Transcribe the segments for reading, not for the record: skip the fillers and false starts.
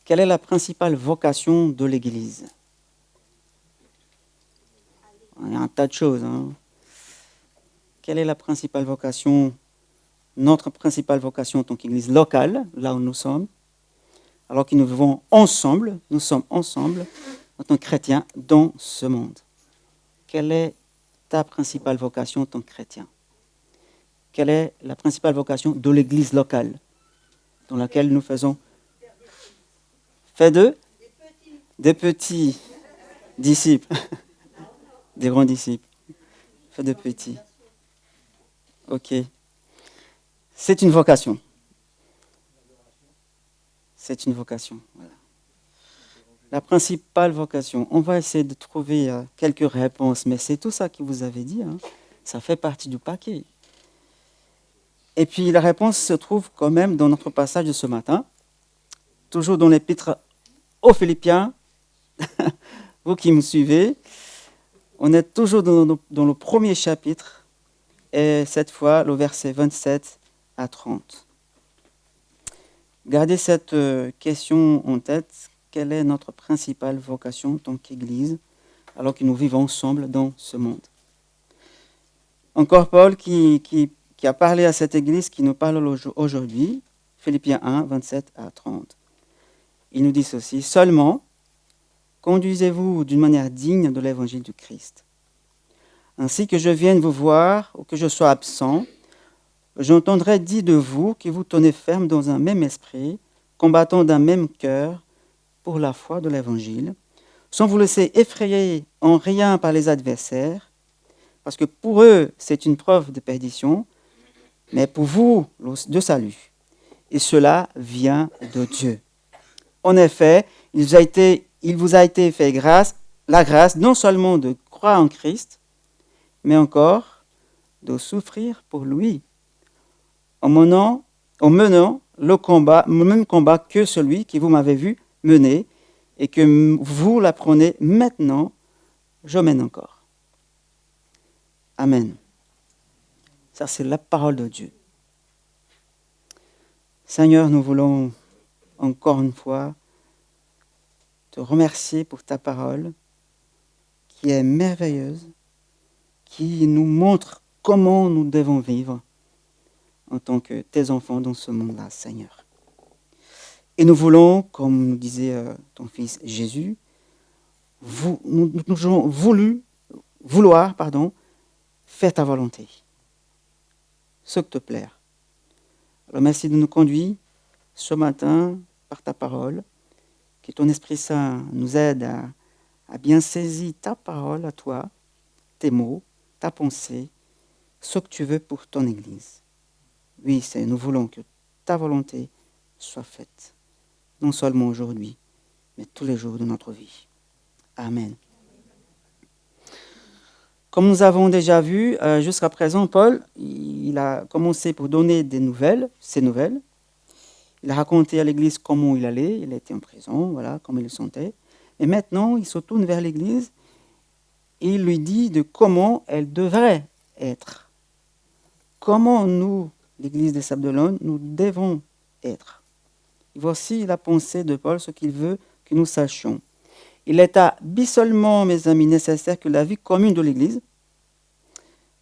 Quelle est la principale vocation de l'Église? Il y a un tas de choses. Quelle est la principale vocation, notre principale vocation en tant qu'Église locale, là où nous sommes, alors que nous vivons ensemble, nous sommes ensemble en tant que chrétiens dans ce monde? Quelle est ta principale vocation en tant que chrétien? Quelle est la principale vocation de l'Église locale dans laquelle nous faisons? Fait des petits disciples, des grands disciples. Fait de petits. Ok. C'est une vocation. C'est une vocation. Voilà. La principale vocation. On va essayer de trouver quelques réponses, mais c'est tout ça que vous avez dit. Ça fait partie du paquet. Et puis la réponse se trouve quand même dans notre passage de ce matin, toujours dans l'épître aux Philippiens. Vous qui me suivez, on est toujours dans le premier chapitre, et cette fois le verset 27 à 30. Gardez cette question en tête. Quelle est notre principale vocation en tant qu'Église, alors que nous vivons ensemble dans ce monde? Encore Paul qui a parlé à cette Église qui nous parle aujourd'hui, Philippiens 1, 27 à 30. Il nous dit ceci: seulement, conduisez-vous d'une manière digne de l'évangile du Christ. Ainsi que je vienne vous voir ou que je sois absent, j'entendrai dire de vous que vous tenez ferme dans un même esprit, combattant d'un même cœur pour la foi de l'évangile, sans vous laisser effrayer en rien par les adversaires, parce que pour eux c'est une preuve de perdition, mais pour vous de salut. Et cela vient de Dieu. En effet, il vous a été fait la grâce non seulement de croire en Christ, mais encore de souffrir pour lui, en menant le même combat que celui que vous m'avez vu mener et que vous l'apprenez maintenant, je mène encore. Amen. Ça, c'est la parole de Dieu. Seigneur, nous voulons encore une fois te remercier pour ta parole qui est merveilleuse, qui nous montre comment nous devons vivre en tant que tes enfants dans ce monde-là, Seigneur. Et nous voulons, comme nous disait ton fils Jésus, nous avons vouloir faire ta volonté, ce que te plaire. Alors merci de nous conduire ce matin par ta parole, que ton Esprit Saint nous aide à bien saisir ta parole à toi, tes mots, ta pensée, ce que tu veux pour ton Église. Oui, nous voulons que ta volonté soit faite, non seulement aujourd'hui, mais tous les jours de notre vie. Amen. Comme nous avons déjà vu, jusqu'à présent, Paul, il a commencé pour donner ses nouvelles. Il a raconté à l'Église comment il allait, il était en prison, voilà, comment il le sentait. Et maintenant, il se tourne vers l'Église et il lui dit de comment elle devrait être. Comment nous, l'Église des Sables d'Olonne, nous devons être. Et voici la pensée de Paul, ce qu'il veut que nous sachions. Il est absolument, mes amis, nécessaire que la vie commune de l'Église,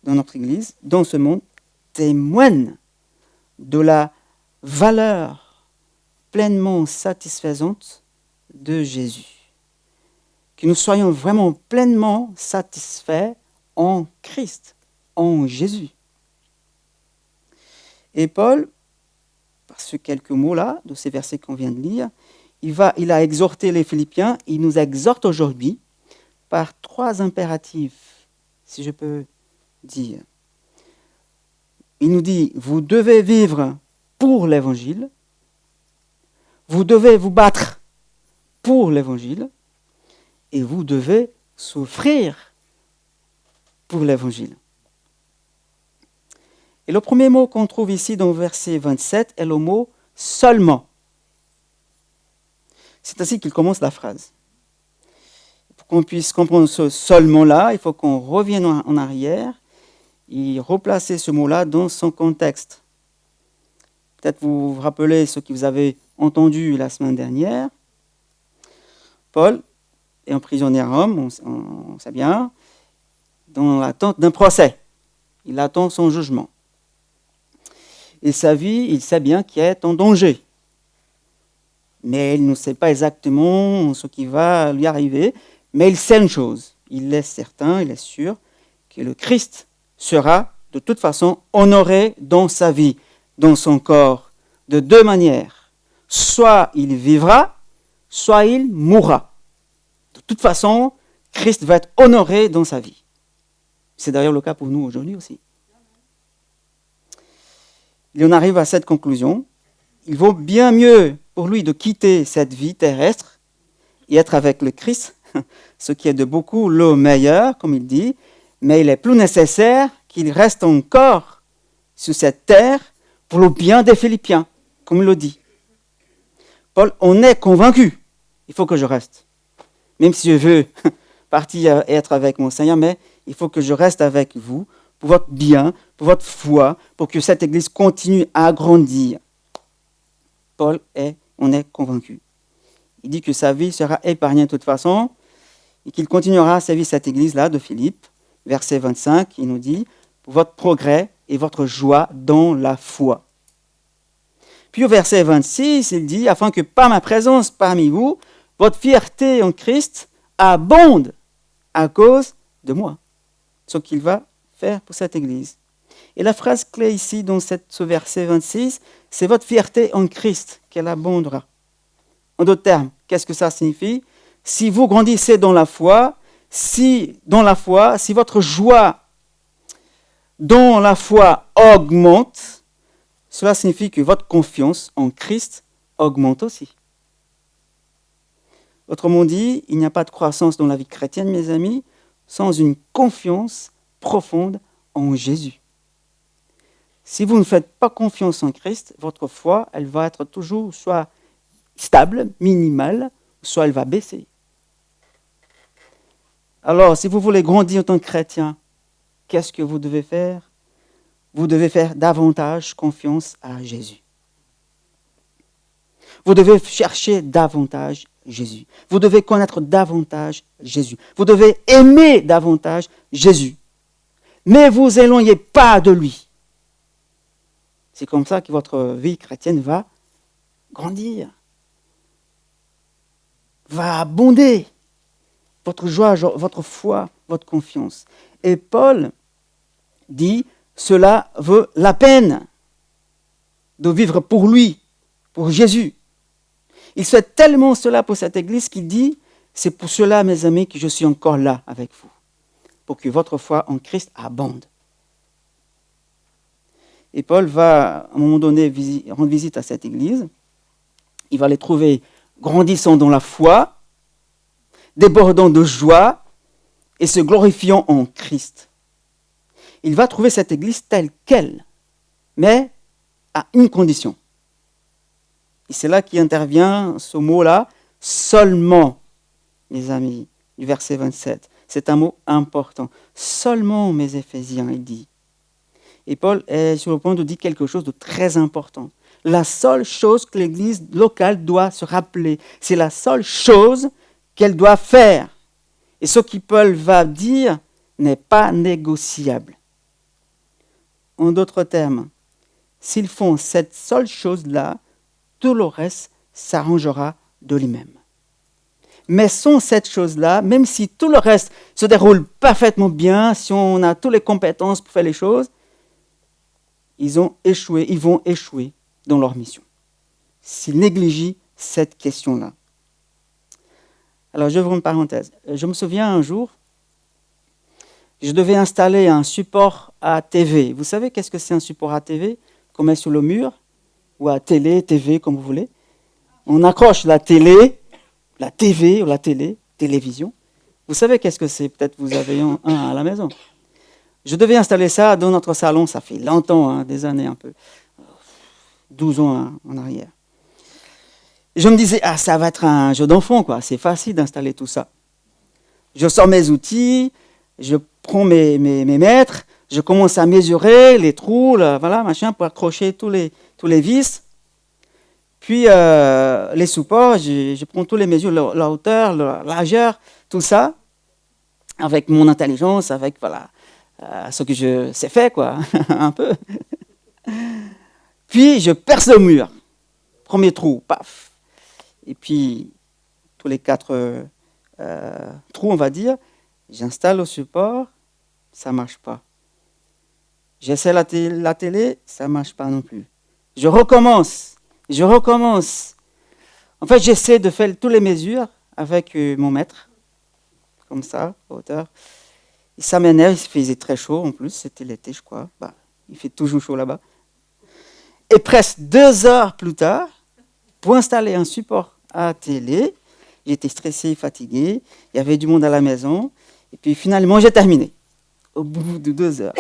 dans notre Église, dans ce monde, témoigne de la valeur pleinement satisfaisante de Jésus. Que nous soyons vraiment pleinement satisfaits en Christ, en Jésus. Et Paul, par ces quelques mots-là, de ces versets qu'on vient de lire, il a exhorté les Philippiens, il nous exhorte aujourd'hui par 3 impératifs, si je peux dire. Il nous dit, vous devez vivre pour l'Évangile, vous devez vous battre pour l'Évangile, et vous devez souffrir pour l'Évangile. Et le premier mot qu'on trouve ici dans le verset 27 est le mot « seulement ». C'est ainsi qu'il commence la phrase. Pour qu'on puisse comprendre ce « seulement-là », il faut qu'on revienne en arrière et replacer ce mot-là dans son contexte. Peut-être vous vous rappelez ce que vous avez entendu la semaine dernière. Paul est emprisonné à Rome, on sait bien, dans l'attente d'un procès. Il attend son jugement. Et sa vie, il sait bien qu'elle est en danger. Mais il ne sait pas exactement ce qui va lui arriver. Mais il sait une chose. Il est certain, il est sûr que le Christ sera de toute façon honoré dans sa vie, dans son corps, de deux manières. Soit il vivra, soit il mourra. De toute façon, Christ va être honoré dans sa vie. C'est d'ailleurs le cas pour nous aujourd'hui aussi. Et on arrive à cette conclusion. Il vaut bien mieux pour lui de quitter cette vie terrestre et être avec le Christ, ce qui est de beaucoup le meilleur, comme il dit, mais il est plus nécessaire qu'il reste encore sur cette terre pour le bien des Philippiens, comme il le dit. Paul, on est convaincu, il faut que je reste. Même si je veux partir et être avec mon Seigneur, mais il faut que je reste avec vous pour votre bien, pour votre foi, pour que cette Église continue à grandir. Paul, on est convaincu. Il dit que sa vie sera épargnée de toute façon et qu'il continuera à servir cette Église-là de Philippe. Verset 25, il nous dit, pour votre progrès et votre joie dans la foi. Puis au verset 26, il dit, afin que par ma présence parmi vous, votre fierté en Christ abonde à cause de moi. Ce qu'il va faire pour cette Église. Et la phrase clé ici, dans ce verset 26, c'est votre fierté en Christ qu'elle abondera. En d'autres termes, qu'est-ce que ça signifie? Si vous grandissez dans la foi, si votre joie dans la foi augmente, cela signifie que votre confiance en Christ augmente aussi. Autrement dit, il n'y a pas de croissance dans la vie chrétienne, mes amis, sans une confiance profonde en Jésus. Si vous ne faites pas confiance en Christ, votre foi, elle va être toujours soit stable, minimale, soit elle va baisser. Alors, si vous voulez grandir en tant que chrétien, qu'est-ce que vous devez faire? Vous devez faire davantage confiance à Jésus. Vous devez chercher davantage Jésus. Vous devez connaître davantage Jésus. Vous devez aimer davantage Jésus. Mais vous vous éloignez pas de lui. C'est comme ça que votre vie chrétienne va grandir, va abonder. Votre joie, votre foi, votre confiance. Et Paul dit, cela vaut la peine de vivre pour lui, pour Jésus. Il souhaite tellement cela pour cette Église qu'il dit, c'est pour cela, mes amis, que je suis encore là avec vous, pour que votre foi en Christ abonde. Et Paul va, à un moment donné, rendre visite à cette Église. Il va les trouver grandissant dans la foi, débordant de joie et se glorifiant en Christ. Il va trouver cette Église telle qu'elle, mais à une condition. Et c'est là qu'intervient ce mot-là, seulement, mes amis, du verset 27. C'est un mot important. Seulement, mes Éphésiens, il dit. Et Paul est sur le point de dire quelque chose de très important. La seule chose que l'Église locale doit se rappeler, c'est la seule chose qu'elle doit faire. Et ce que Paul va dire n'est pas négociable. En d'autres termes, s'ils font cette seule chose-là, tout le reste s'arrangera de lui-même. Mais sans cette chose-là, même si tout le reste se déroule parfaitement bien, si on a toutes les compétences pour faire les choses, ils vont échouer dans leur mission. S'ils négligent cette question-là. Alors, je vais ouvrir une parenthèse. Je me souviens un jour, je devais installer un support à TV. Vous savez qu'est-ce que c'est un support à TV qu'on met sur le mur? Ou à télé, TV, comme vous voulez. On accroche la télé, la TV ou la télévision. Vous savez qu'est-ce que c'est? Peut-être vous avez un à la maison. Je devais installer ça dans notre salon, ça fait longtemps, des années un peu. 12 ans en arrière. Je me disais, ça va être un jeu d'enfant, quoi. C'est facile d'installer tout ça. Je sors mes outils, je prends mes mètres, je commence à mesurer les trous, voilà, machin, pour accrocher tous les vis. Puis les supports, je prends toutes les mesures, la hauteur, la largeur, tout ça, avec mon intelligence, avec voilà, ce que je sais faire, quoi, un peu. Puis je perce le mur. Premier trou, paf. Et puis, tous les 4 trous, on va dire, j'installe le support, ça ne marche pas. J'essaie la télé, ça ne marche pas non plus. Je recommence. En fait, j'essaie de faire toutes les mesures avec mon mètre, comme ça, à hauteur. Et ça m'énerve, il faisait très chaud en plus, c'était l'été, je crois. Bah, il fait toujours chaud là-bas. Et presque 2 heures plus tard, pour installer un support à télé, j'étais stressé, fatigué, il y avait du monde à la maison, et puis finalement, j'ai terminé. Au bout de 2 heures.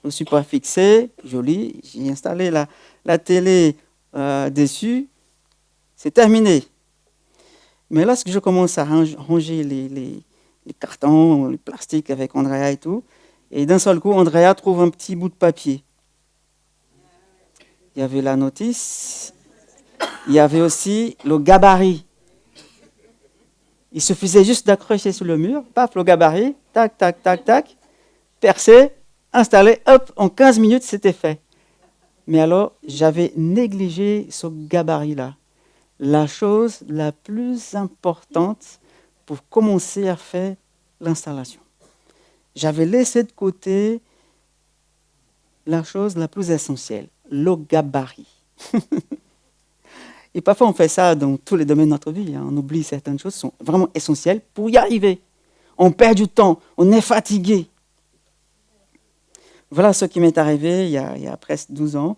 Le support fixé, joli, j'ai installé la télé dessus, c'est terminé. Mais lorsque je commence à ranger les cartons, les plastiques avec Andrea et tout, et d'un seul coup, Andrea trouve un petit bout de papier. Il y avait la notice, il y avait aussi le gabarit. Il suffisait juste d'accrocher sur le mur, paf, le gabarit, tac, tac, tac, tac, percé, installé, hop, en 15 minutes, c'était fait. Mais alors, j'avais négligé ce gabarit-là. La chose la plus importante pour commencer à faire l'installation. J'avais laissé de côté la chose la plus essentielle, le gabarit. Et parfois, on fait ça dans tous les domaines de notre vie. On oublie certaines choses qui sont vraiment essentielles pour y arriver. On perd du temps, on est fatigué. Voilà ce qui m'est arrivé il y a presque 12 ans.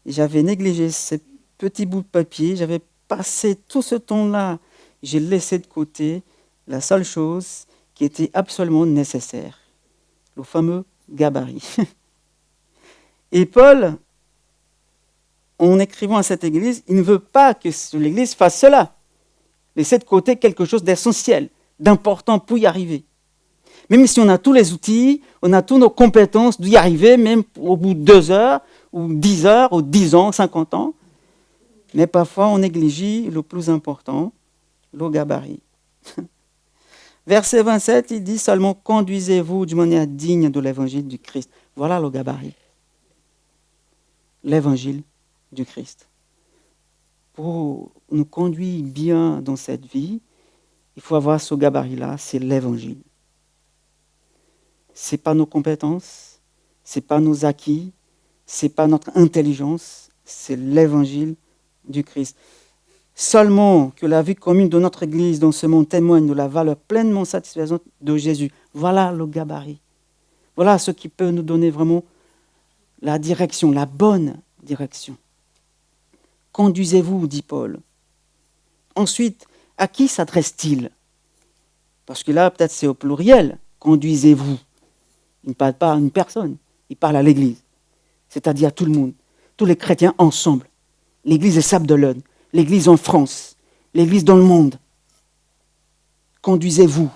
J'avais négligé ces petits bouts de papier, j'avais passé tout ce temps-là, j'ai laissé de côté la seule chose qui était absolument nécessaire, le fameux gabarit. Et Paul, en écrivant à cette église, il ne veut pas que l'église fasse cela. Laisser de côté quelque chose d'essentiel, d'important pour y arriver. Même si on a tous les outils, on a toutes nos compétences d'y arriver, même au bout de 2 heures, ou 10 heures, ou 10 ans, 50 ans. Mais parfois, on néglige le plus important, le gabarit. Verset 27, il dit seulement « Conduisez-vous d'une manière digne de l'évangile du Christ ». Voilà le gabarit. L'évangile du Christ. Pour nous conduire bien dans cette vie, il faut avoir ce gabarit-là, c'est l'évangile. Ce n'est pas nos compétences, ce n'est pas nos acquis, ce n'est pas notre intelligence, c'est l'évangile du Christ. Seulement que la vie commune de notre Église dans ce monde témoigne de la valeur pleinement satisfaisante de Jésus. Voilà le gabarit. Voilà ce qui peut nous donner vraiment la direction, la bonne direction. Conduisez-vous, dit Paul. Ensuite, à qui s'adresse-t-il? Parce que là, peut-être c'est au pluriel. Conduisez-vous. Il ne parle pas à une personne, il parle à l'Église. C'est-à-dire à tout le monde, tous les chrétiens ensemble. L'Église est Sable d'Olonne, l'Église en France, l'Église dans le monde. Conduisez-vous.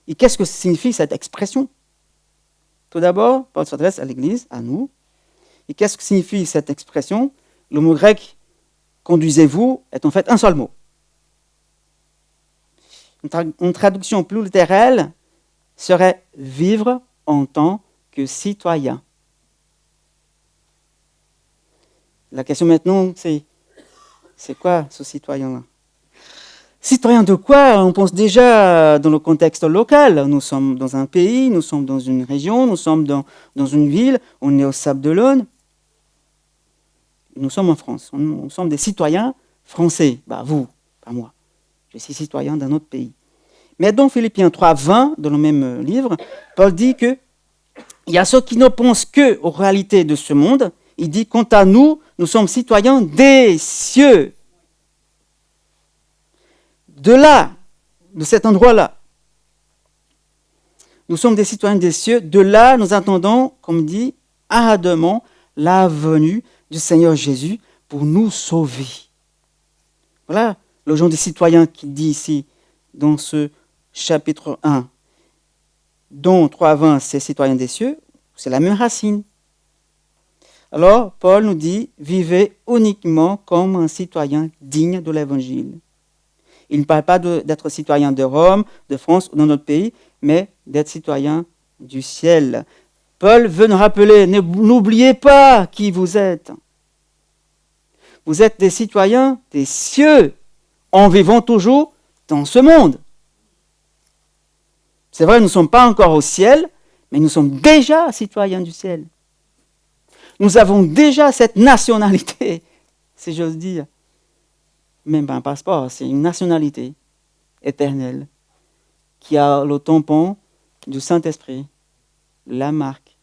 Et qu'est-ce que signifie cette expression? Tout d'abord, Paul s'adresse à l'Église, à nous. Et qu'est-ce que signifie cette expression? Le mot grec « conduisez-vous » est en fait un seul mot. Une traduction plus littérale serait « vivre en tant que citoyen ». La question maintenant, c'est quoi ce citoyen-là? Citoyen de quoi? On pense déjà dans le contexte local. Nous sommes dans un pays, nous sommes dans une région, nous sommes dans une ville, on est au Sable d'Olonne. Nous sommes en France, nous sommes des citoyens français. Bah vous, pas moi. Je suis citoyen d'un autre pays. Mais dans Philippiens 3:20, dans le même livre, Paul dit qu'il y a ceux qui ne pensent qu'aux réalités de ce monde. Il dit, quant à nous, nous sommes citoyens des cieux. De là, de cet endroit-là. Nous sommes des citoyens des cieux. De là, nous attendons, comme dit, ardemment la venue du Seigneur Jésus pour nous sauver. Voilà le genre de citoyen qui dit ici, dans ce chapitre 1, dont 3:20, c'est citoyen des cieux, c'est la même racine. Alors, Paul nous dit, vivez uniquement comme un citoyen digne de l'Évangile. Il ne parle pas d'être citoyen de Rome, de France ou dans notre pays, mais d'être citoyen du ciel. Paul veut nous rappeler, n'oubliez pas qui vous êtes. Vous êtes des citoyens des cieux, en vivant toujours dans ce monde. C'est vrai, nous ne sommes pas encore au ciel, mais nous sommes déjà citoyens du ciel. Nous avons déjà cette nationalité, si j'ose dire. Même pas un passeport, c'est une nationalité éternelle qui a le tampon du Saint-Esprit, la marque.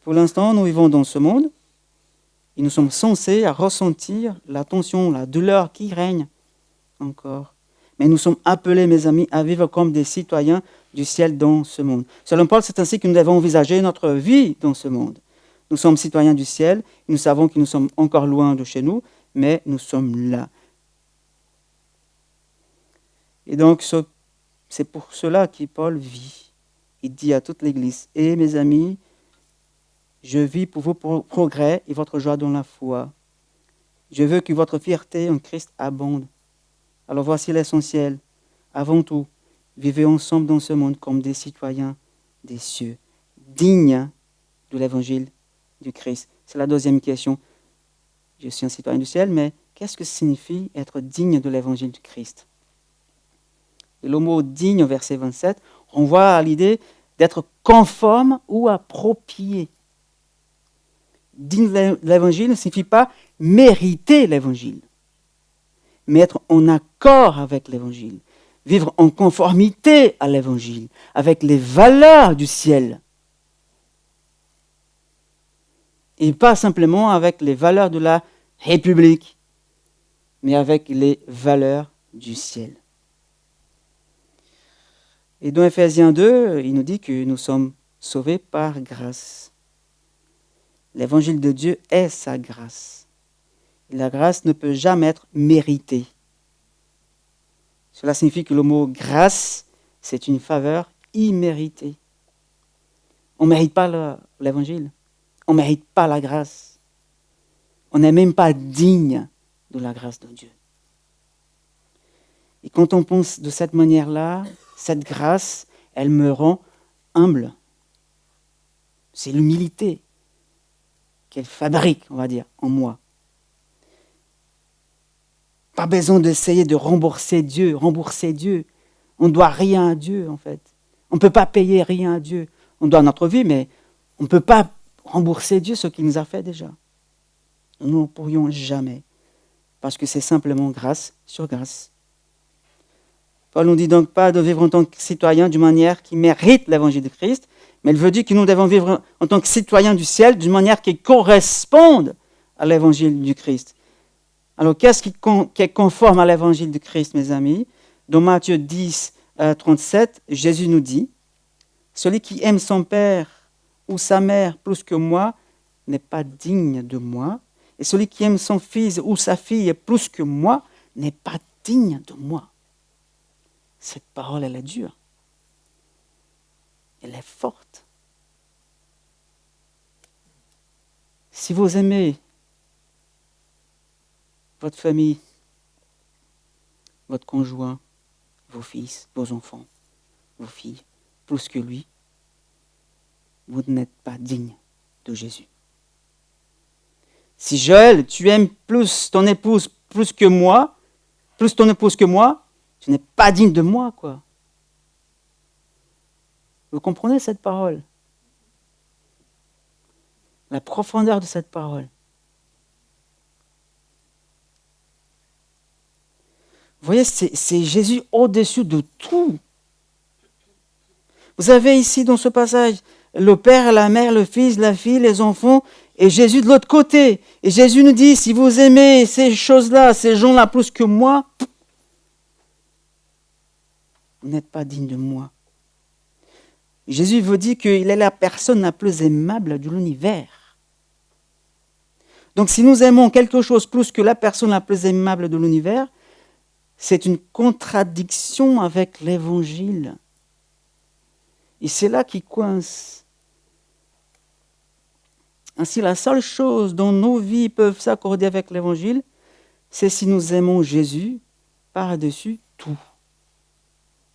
Pour l'instant, nous vivons dans ce monde et nous sommes censés ressentir la tension, la douleur qui règne encore. Mais nous sommes appelés, mes amis, à vivre comme des citoyens du ciel dans ce monde. Selon Paul, c'est ainsi que nous devons envisager notre vie dans ce monde. Nous sommes citoyens du ciel, nous savons que nous sommes encore loin de chez nous, mais nous sommes là. Et donc, c'est pour cela que Paul vit. Il dit à toute l'Église, « Et mes amis, je vis pour vos progrès et votre joie dans la foi. Je veux que votre fierté en Christ abonde. Alors voici l'essentiel. Avant tout, vivez ensemble dans ce monde comme des citoyens des cieux, dignes de l'évangile du Christ. » C'est la deuxième question. Je suis un citoyen du ciel, mais qu'est-ce que signifie être digne de l'évangile du Christ? Et le mot digne au verset 27 renvoie à l'idée d'être conforme ou approprié. Digne de l'évangile ne signifie pas mériter l'évangile, mais être en accord avec l'évangile, vivre en conformité à l'évangile, avec les valeurs du ciel. Et pas simplement avec les valeurs de la République, mais avec les valeurs du ciel. Et dans Ephésiens 2, il nous dit que nous sommes sauvés par grâce. L'évangile de Dieu est sa grâce. Et la grâce ne peut jamais être méritée. Cela signifie que le mot grâce, c'est une faveur imméritée. On ne mérite pas l'évangile. On ne mérite pas la grâce. On n'est même pas digne de la grâce de Dieu. Et quand on pense de cette manière-là, cette grâce, elle me rend humble. C'est l'humilité qu'elle fabrique, on va dire, en moi. Pas besoin d'essayer de rembourser Dieu. On ne doit rien à Dieu, en fait. On ne peut pas payer rien à Dieu. On doit notre vie, mais on ne peut pas rembourser Dieu ce qu'il nous a fait déjà. Nous ne pourrions jamais, parce que c'est simplement grâce sur grâce. Paul nous dit donc pas de vivre en tant que citoyen d'une manière qui mérite l'évangile de Christ, mais il veut dire que nous devons vivre en tant que citoyens du ciel d'une manière qui corresponde à l'évangile du Christ. Alors, qu'est-ce qui est conforme à l'évangile du Christ, mes amis? Dans Matthieu 10, 37, Jésus nous dit, « Celui qui aime son père ou sa mère plus que moi n'est pas digne de moi, et celui qui aime son fils ou sa fille plus que moi n'est pas digne de moi. » Cette parole, elle est dure. Elle est forte. Si vous aimez votre famille, votre conjoint, vos fils, vos enfants, vos filles, plus que lui, vous n'êtes pas digne de Jésus. Si Joël, tu aimes plus ton épouse plus que moi, plus ton épouse que moi, tu n'es pas digne de moi, quoi. Vous comprenez cette parole? La profondeur de cette parole. Vous voyez, c'est Jésus au-dessus de tout. Vous avez ici dans ce passage le père, la mère, le fils, la fille, les enfants, et Jésus de l'autre côté. Et Jésus nous dit, si vous aimez ces choses-là, ces gens-là plus que moi, vous n'êtes pas digne de moi. Jésus veut dire qu'il est la personne la plus aimable de l'univers. Donc si nous aimons quelque chose plus que la personne la plus aimable de l'univers, c'est une contradiction avec l'évangile. Et c'est là qui coince. Ainsi, la seule chose dont nos vies peuvent s'accorder avec l'Évangile, c'est si nous aimons Jésus par-dessus tout.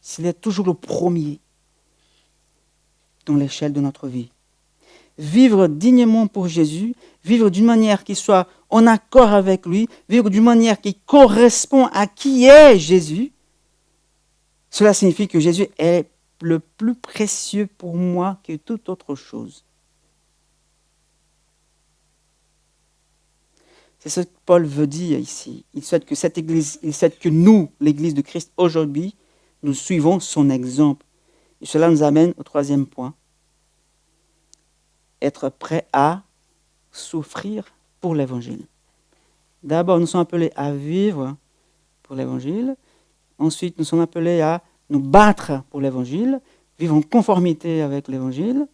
S'il est toujours le premier dans l'échelle de notre vie. Vivre dignement pour Jésus, vivre d'une manière qui soit en accord avec lui, vivre d'une manière qui correspond à qui est Jésus, cela signifie que Jésus est le plus précieux pour moi que toute autre chose. C'est ce que Paul veut dire ici. Il souhaite que cette Église, il souhaite que nous, l'Église de Christ aujourd'hui, nous suivons son exemple. Et cela nous amène au troisième point. Être prêt à souffrir pour l'Évangile. D'abord, nous sommes appelés à vivre pour l'Évangile. Ensuite, nous sommes appelés à nous battre pour l'Évangile, vivre en conformité avec l'Évangile.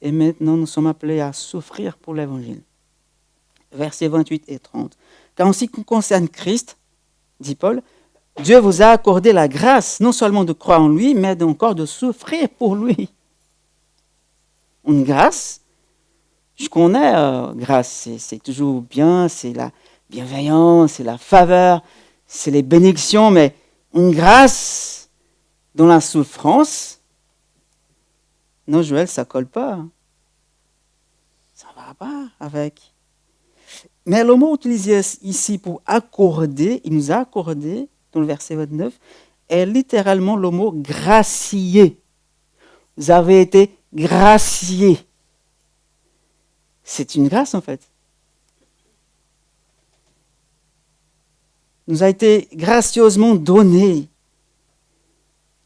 Et maintenant, nous sommes appelés à souffrir pour l'Évangile. Versets 28 et 30. Car en ce qui concerne Christ, dit Paul, Dieu vous a accordé la grâce, non seulement de croire en lui, mais encore de souffrir pour lui. Une grâce, je connais grâce, c'est toujours bien, c'est la bienveillance, c'est la faveur, c'est les bénédictions, mais une grâce dans la souffrance, non Joël, ça ne colle pas. Ça ne va pas avec. Mais le mot utilisé ici pour accorder, il nous a accordé, dans le verset 29, est littéralement le mot gracier. Vous avez été graciés. C'est une grâce en fait. Nous a été gracieusement donné.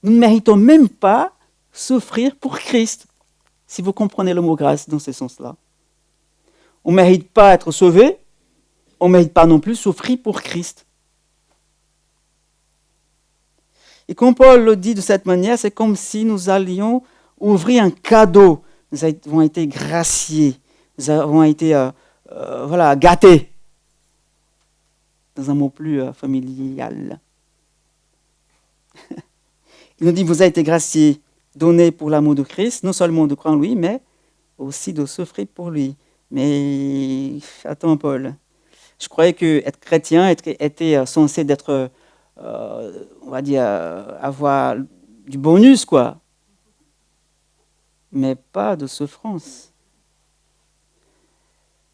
Nous ne méritons même pas souffrir pour Christ, si vous comprenez le mot grâce dans ce sens-là. On ne mérite pas être sauvé, on ne mérite pas non plus souffrir pour Christ. Et quand Paul le dit de cette manière, c'est comme si nous allions ouvrir un cadeau. Nous avons été graciés, nous avons été gâtés, dans un mot plus familial. Il nous dit, vous avez été graciés, donnés pour l'amour de Christ, non seulement de croire en lui, mais aussi de souffrir pour lui. Mais attends Paul, je croyais que être chrétien était censé d'être, on va dire, avoir du bonus, quoi. Mais pas de souffrance.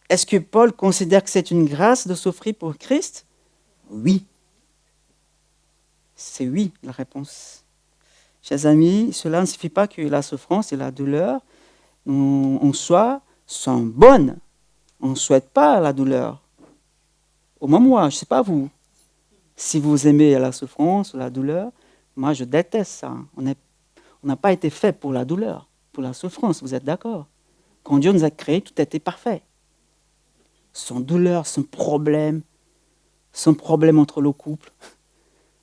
Est-ce que Paul considère que c'est une grâce de souffrir pour Christ? Oui. C'est oui, la réponse. Chers amis, cela ne signifie pas que la souffrance et la douleur en soi sont bonnes. On ne souhaite pas la douleur. Au moins moi, je ne sais pas vous. Si vous aimez la souffrance ou la douleur, moi je déteste ça. On n'a pas été fait pour la douleur, pour la souffrance, vous êtes d'accord? Quand Dieu nous a créés, tout était parfait. Sans douleur, sans problème entre le couple.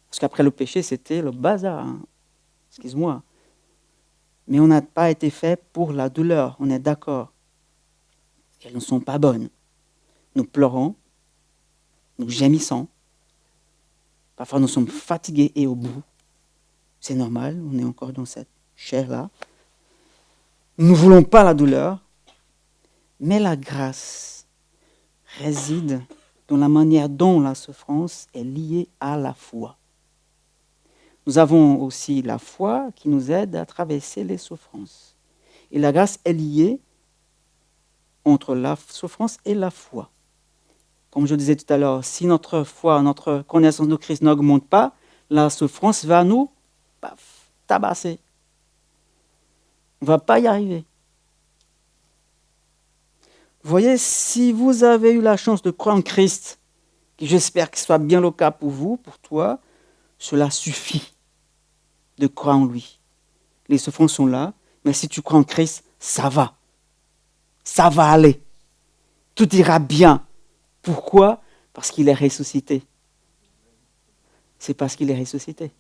Parce qu'après le péché, c'était le bazar. Hein. Excuse-moi. Mais on n'a pas été fait pour la douleur, on est d'accord. Elles ne sont pas bonnes. Nous pleurons, nous gémissons. Parfois, nous sommes fatigués et au bout. C'est normal, on est encore dans cette chair-là. Nous ne voulons pas la douleur, mais la grâce réside dans la manière dont la souffrance est liée à la foi. Nous avons aussi la foi qui nous aide à traverser les souffrances. Et la grâce est liée entre la souffrance et la foi. Comme je disais tout à l'heure, si notre foi, notre connaissance de Christ n'augmente pas, la souffrance va nous tabasser. On ne va pas y arriver. Vous voyez, si vous avez eu la chance de croire en Christ, et j'espère que ce soit bien le cas pour vous, pour toi, cela suffit de croire en lui. Les souffrances sont là, mais si tu crois en Christ, ça va. Ça va aller. Tout ira bien. Pourquoi? Parce qu'il est ressuscité. C'est parce qu'il est ressuscité.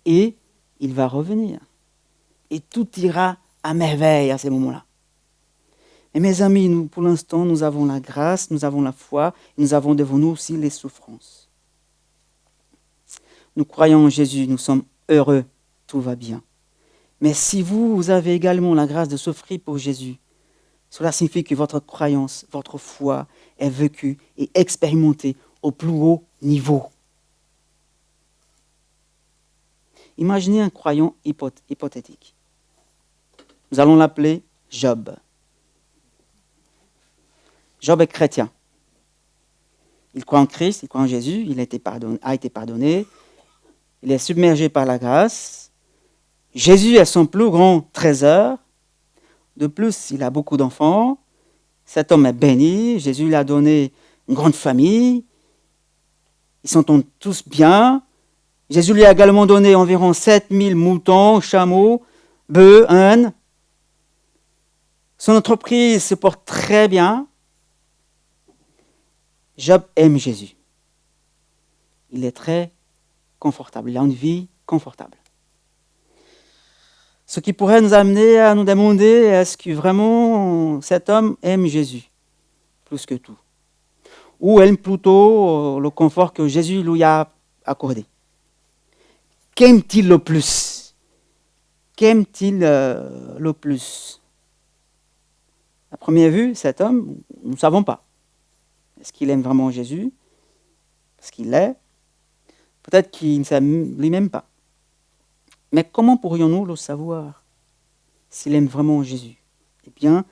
Et il va revenir. Et tout ira à merveille à ces moments-là. Et mes amis, nous, pour l'instant, nous avons la grâce, nous avons la foi, et nous avons devant nous aussi les souffrances. Nous croyons en Jésus, nous sommes heureux, tout va bien. Mais si vous avez également la grâce de souffrir pour Jésus, Cela signifie que votre croyance, votre foi est vécue et expérimentée au plus haut niveau. Imaginez un croyant hypothétique. Nous allons l'appeler Job. Job est chrétien. Il croit en Christ, il croit en Jésus, il a été pardonné, il est submergé par la grâce. Jésus est son plus grand trésor. De plus, il a beaucoup d'enfants. Cet homme est béni. Jésus lui a donné une grande famille. Ils s'entendent tous bien. Jésus lui a également donné environ 7000 moutons, chameaux, bœufs, ânes. Son entreprise se porte très bien. Job aime Jésus. Il est très confortable. Il a une vie confortable. Ce qui pourrait nous amener à nous demander, est-ce que vraiment cet homme aime Jésus plus que tout? Ou aime plutôt le confort que Jésus lui a accordé? Qu'aime-t-il le plus? Qu'aime-t-il le plus? À première vue, cet homme, nous ne savons pas. Est-ce qu'il aime vraiment Jésus? Est-ce qu'il l'est? Peut-être qu'il ne s'aime lui-même pas. Mais comment pourrions-nous le savoir s'il aime vraiment Jésus? Eh bien,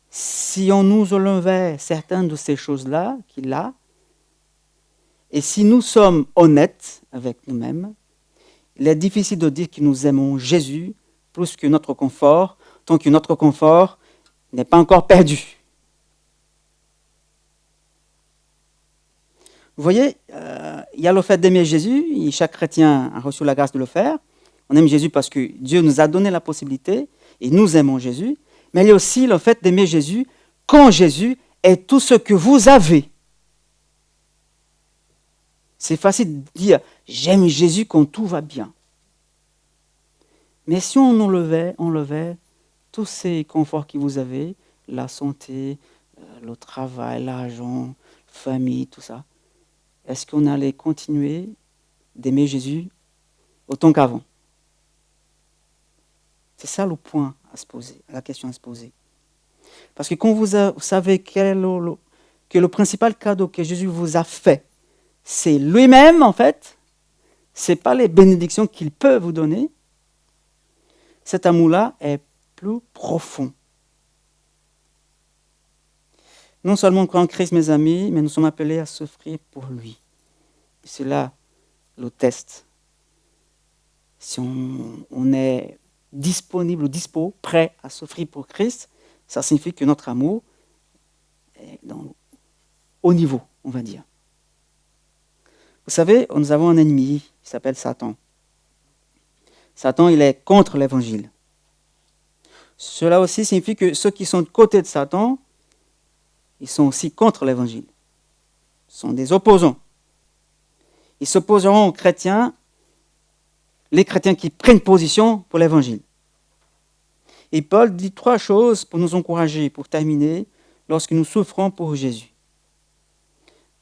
si on nous enlevait certaines de ces choses-là qu'il a, et si nous sommes honnêtes avec nous-mêmes, il est difficile de dire que nous aimons Jésus plus que notre confort, tant que notre confort n'est pas encore perdu. Vous voyez, il y a le fait d'aimer Jésus, et chaque chrétien a reçu la grâce de le faire. On aime Jésus parce que Dieu nous a donné la possibilité, et nous aimons Jésus. Mais il y a aussi le fait d'aimer Jésus quand Jésus est tout ce que vous avez. C'est facile de dire « j'aime Jésus quand tout va bien ». Mais si on enlevait tous ces conforts que vous avez, la santé, le travail, l'argent, la famille, tout ça, est-ce qu'on allait continuer d'aimer Jésus autant qu'avant? C'est ça le point à se poser, la question à se poser. Parce que quand vous savez que le principal cadeau que Jésus vous a fait, c'est lui-même en fait, ce n'est pas les bénédictions qu'il peut vous donner, cet amour-là est plus profond. Non seulement on croit en Christ, mes amis, mais nous sommes appelés à souffrir pour lui. C'est là le test. Si on est disponible ou dispo, prêt à souffrir pour Christ, ça signifie que notre amour est au niveau, on va dire. Vous savez, nous avons un ennemi qui s'appelle Satan. Satan, il est contre l'évangile. Cela aussi signifie que ceux qui sont de côté de Satan, ils sont aussi contre l'évangile. Ils sont des opposants. Ils s'opposeront aux chrétiens, les chrétiens qui prennent position pour l'évangile. Et Paul dit 3 choses pour nous encourager, pour terminer, lorsque nous souffrons pour Jésus.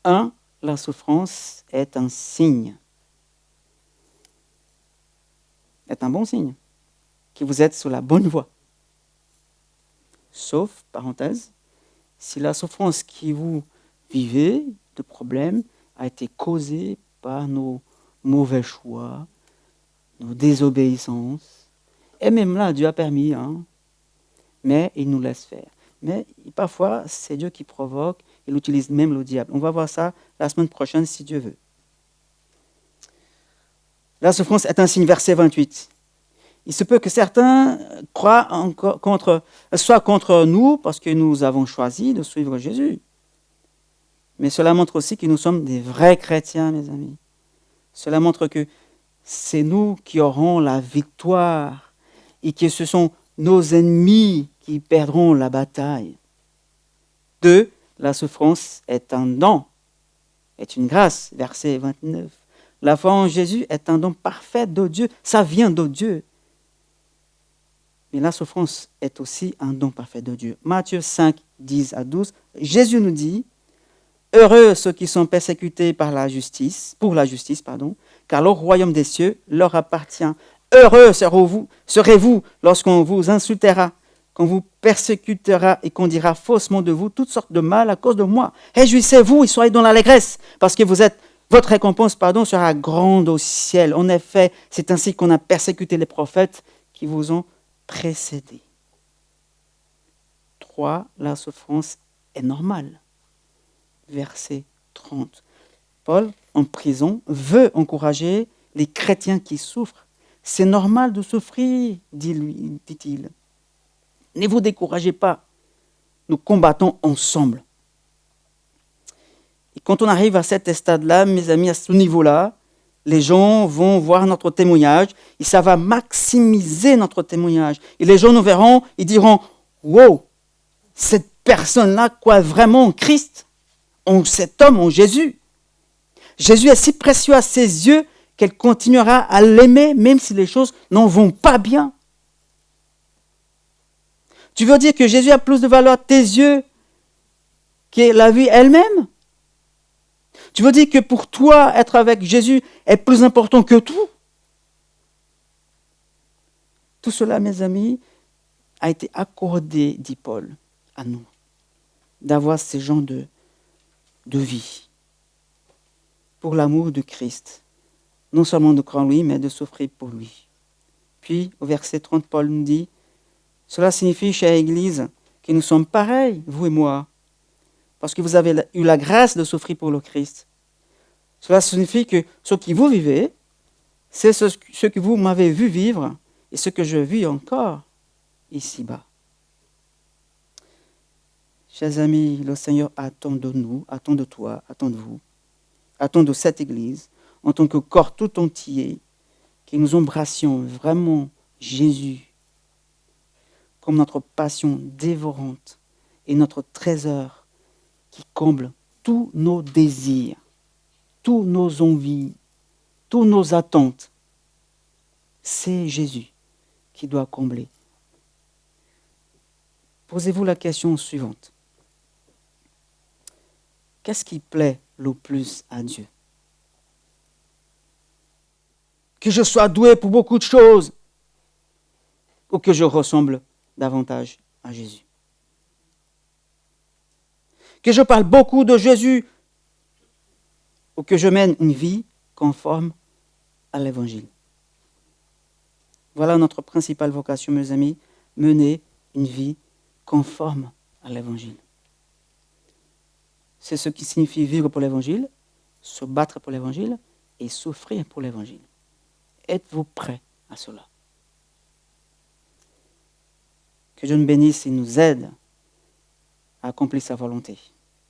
1, la souffrance est un signe. Est un bon signe, que vous êtes sur la bonne voie. Sauf, parenthèse, si la souffrance que vous vivez, de problème, a été causée par nos mauvais choix, nos désobéissances. Et même là, Dieu a permis, mais il nous laisse faire. Mais parfois, c'est Dieu qui provoque, il utilise même le diable. On va voir ça la semaine prochaine, si Dieu veut. La souffrance est un signe, verset 28. Il se peut que certains soient contre nous parce que nous avons choisi de suivre Jésus. Mais cela montre aussi que nous sommes des vrais chrétiens, mes amis. Cela montre que c'est nous qui aurons la victoire et que ce sont nos ennemis qui perdront la bataille. 2, la souffrance est un don, est une grâce, verset 29. La foi en Jésus est un don parfait de Dieu, ça vient de Dieu. Mais la souffrance est aussi un don parfait de Dieu. Matthieu 5, 10 à 12, Jésus nous dit « Heureux ceux qui sont persécutés pour la justice, car le royaume des cieux leur appartient. Heureux serez-vous lorsqu'on vous insultera, qu'on vous persécutera et qu'on dira faussement de vous toutes sortes de mal à cause de moi. Réjouissez-vous et soyez dans l'allégresse, parce que votre récompense sera grande au ciel. En effet, c'est ainsi qu'on a persécuté les prophètes qui vous ont précédés. 3. La souffrance est normale. Verset 30. Paul, en prison, veut encourager les chrétiens qui souffrent. C'est normal de souffrir, dit-il. Ne vous découragez pas. Nous combattons ensemble. Et quand on arrive à cet stade-là, mes amis, à ce niveau-là, les gens vont voir notre témoignage et ça va maximiser notre témoignage. Et les gens nous verront, ils diront « Wow, cette personne-là croit vraiment en Christ, en cet homme, en Jésus. Jésus est si précieux à ses yeux qu'elle continuera à l'aimer même si les choses n'en vont pas bien. » Tu veux dire que Jésus a plus de valeur à tes yeux que la vie elle-même? Tu veux dire que pour toi, être avec Jésus est plus important que tout? Tout cela, mes amis, a été accordé, dit Paul, à nous, d'avoir ce genre de vie pour l'amour de Christ. Non seulement de croire en lui, mais de souffrir pour lui. Puis, au verset 30, Paul nous dit, cela signifie, chère Église, que nous sommes pareils, vous et moi, parce que vous avez eu la grâce de souffrir pour le Christ. Cela signifie que ce que vous vivez, c'est ce que vous m'avez vu vivre et ce que je vis encore ici-bas. Chers amis, le Seigneur attend de nous, attend de toi, attend de vous, attend de cette Église, en tant que corps tout entier, que nous embrassions vraiment Jésus comme notre passion dévorante et notre trésor qui comble tous nos désirs, tous nos envies, toutes nos attentes. C'est Jésus qui doit combler. Posez-vous la question suivante. Qu'est-ce qui plaît le plus à Dieu? Que je sois doué pour beaucoup de choses ou que je ressemble davantage à Jésus? Que je parle beaucoup de Jésus ou que je mène une vie conforme à l'Évangile? Voilà notre principale vocation, mes amis, mener une vie conforme à l'Évangile. C'est ce qui signifie vivre pour l'Évangile, se battre pour l'Évangile et souffrir pour l'Évangile. Êtes-vous prêts à cela? Que Dieu nous bénisse et nous aide à accomplir sa volonté.